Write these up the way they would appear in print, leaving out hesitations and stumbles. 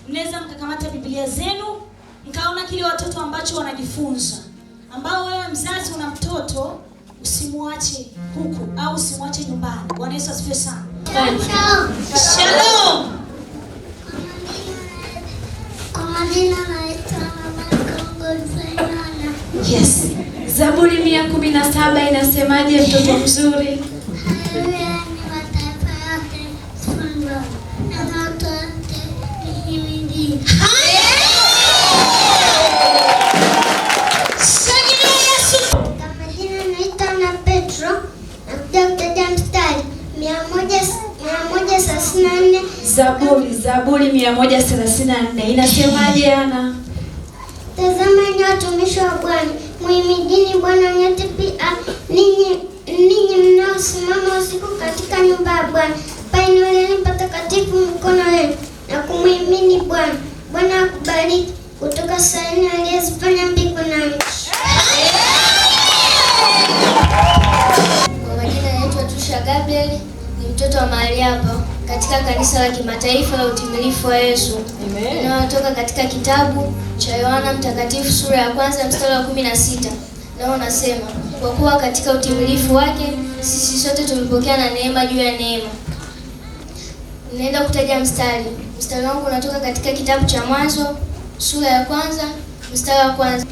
mnaweza mkakamata Biblia zenu mkaona kile watoto ambacho wanajifunza, ambao wewe mzazi una mtoto usimwache huku au usimwache nyumbani. Bwana Yesu asifiwe sana. Shalom. Yes. Zaburi 117 inasemaje mtoto mzuri? Zaburi 134 inasemaje Ana? Tazameni watumishi wa Bwana, muhimidini Bwana nyote pia ninyi mnaosimama usiku katika nyumba ya Bwana. Painulieni patakatifu mkono wenu na kumuhimidi Bwana. Bwana akubariki kutoka Sayuni aliyezifanya mbingu na nchi. Kwa majina naitwa Tusha Gabriel, ni mtoto wa mahali hapa katika kanisa la kimataifa la utimilifu wa Yesu. Amen. Inayotoka katika kitabu cha Yohana Mtakatifu sura ya 1 mstari wa 16. Nao unasema, kwa kuwa katika utimilifu wake sisi sote tumepokea na neema juu ya neema. Ninaenda kutaja mstari. Mstari wangu unatoka katika kitabu cha Mwanzo sura ya 1 mstari wa 1.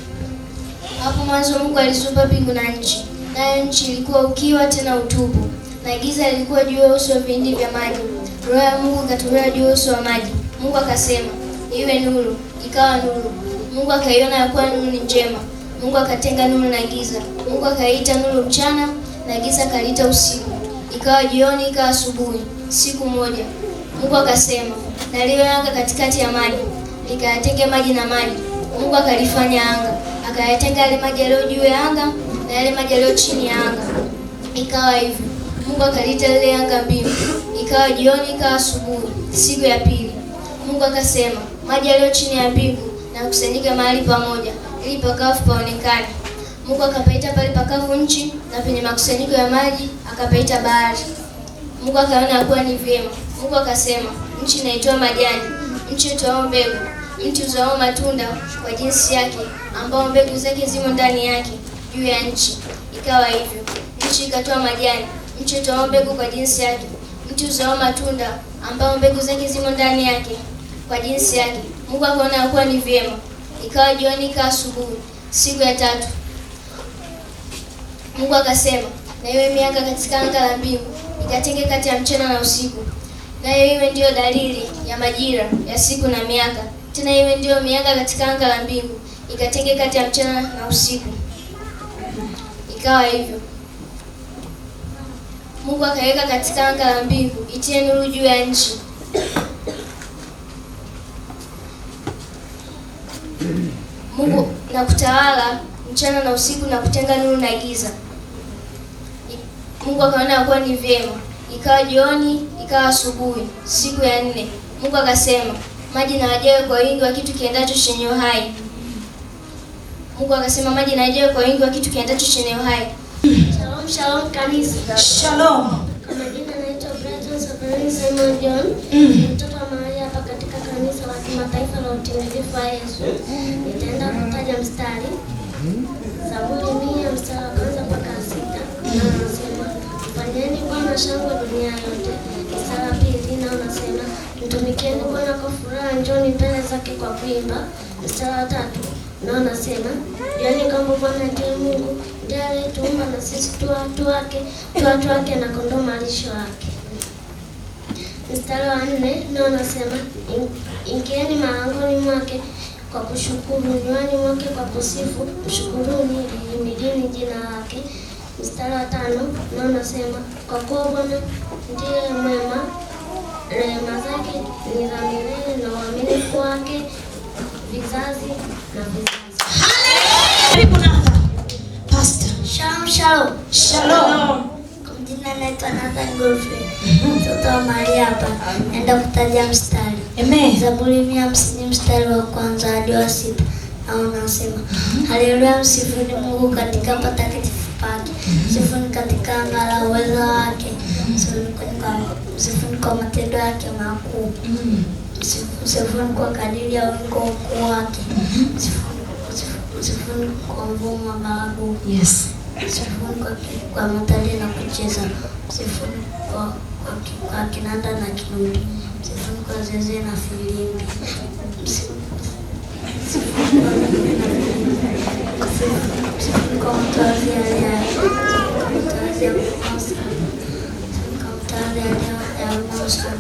Hapo mwanzo Mungu aliziumba mbingu na nchi. Nayo nchi ilikuwa ukiwa tena utupu, na giza lilikuwa juu ya uso wa vilindi vya maji. Roho ya Mungu ikatulia juu ya uso wa maji. Mungu akasema, iwe nuru, ikawa nuru. Mungu akaiona ya kuwa nuru ni njema. Mungu akatenga nuru na giza. Mungu akaiita nuru mchana, na giza akaliita usiku. Ikawa jioni, ikawa asubuhi, siku moja. Mungu akasema, na liwe anga katikati ya maji, likayatenge maji na maji. Mungu akalifanya anga, akayatenga yale maji yaliyo juu ya anga na yale maji yaliyo chini ya anga. Ikawa hivyo. Mungu akaliita lile anga mbingu. Ikawa jioni, ikawa asubuhi, siku ya pili. Mungu akasema, maji yaliyo chini ya mbingu na kusanyika mahali pamoja, ili pakavu paonekane. Mungu akapaita pale pakavu nchi, na penye makusanyiko ya maji akapaita bahari. Mungu akaona kuwa ni vyema. Mungu akasema, nchi na itoe majani, nchi itoe mbegu, mti uzao matunda kwa jinsi yake, ambao mbegu zake zimo ndani yake juu ya nchi. Ikawa hivyo. Nchi ikatoa majani, nchi itoa mbegu kwa jinsi yake, mti uzao matunda ambao mbegu zake zimo ndani yake kwa jinsi yake. Mungu akaona kuwa ni vyema. Ikawa jioni, ikawa asubuhi, siku ya tatu. Mungu akasema, na iwe mianga katika anga la mbingu, ikatenge kati ya mchana na usiku. Nayo iwe ndiyo dalili ya majira ya siku na miaka. Tena iwe ndiyo mianga katika anga la mbingu, ikatenge kati ya mchana na usiku. Ikawa hivyo. Mungu akaweka katika anga la mbingu itie nuru juu ya nchi. Mungu na kutawala mchana na usiku na kutenga nuru na giza. Mungu akaona kuwa ni vyema. Ikawa jioni, ikawa asubuhi, siku ya 4. Mungu akasema, maji na yajae kwa wingi wa kitu kiendacho chenye uhai. Mungu akasema, maji na yajae kwa wingi wa kitu kiendacho chenye uhai. Shalom, shalom kanisa. Shalom. Kwa majina naitwa Brother Sabrina Simon John. Mtoto wa mahali hapa katika kanisa la kimataifa la utimilifu wa Yesu. Nitaenda kutaja mstari. Zaburi 100 mstari wa 1 mpaka 6. Na unasema, fanyeni Bwana shangwe dunia yote. Mstari wa 2 na unasema, mtumikieni Bwana kwa furaha, njoni mbele zake kwa kuimba. Mstari wa 3 na unasema, jueni kwamba Bwana ndiye Mungu, ndiye aliyetuumba na sisi tu watu wake na kondoo malisho yake. Mstari wa 4 na unasema, ingieni malangoni mwake kwa kushukuru, nywani mwake kwa kusifu, mshukuruni, lihimidini jina lake. Mstari wa 5 na unasema, kwa kuwa Bwana ndiye mwema, rehema zake ni za milele na uaminifu wake vizazi na vizazi. Haleluya. Pastor. Shalom, shalom. Shalom. Kwa jina naitwa Nathan Godfrey. Mtoto wa mahali hapa. Naenda kutaja mstari. Amen. Zaburi 150 mstari wa 1 hadi wa 6. Na unasema, haleluya, msifuni Mungu katika patakatifu pake. Msifuni katika anga la uwezo wake. Msifuni kwa matendo yake makuu. Msifuni kwa kadiri ya wingi wa ukuu wake. Msifuni kwa mvumo wa baragumu. Yes. Msifuni kwa matari na kucheza. Msifuni kwa kinanda na kinubi. Msifuni kwa zeze na filimbi. Msifuni kwa mtawazi ya mtawazi ya Musa. Msifuni kwa mtawazi ya Musa.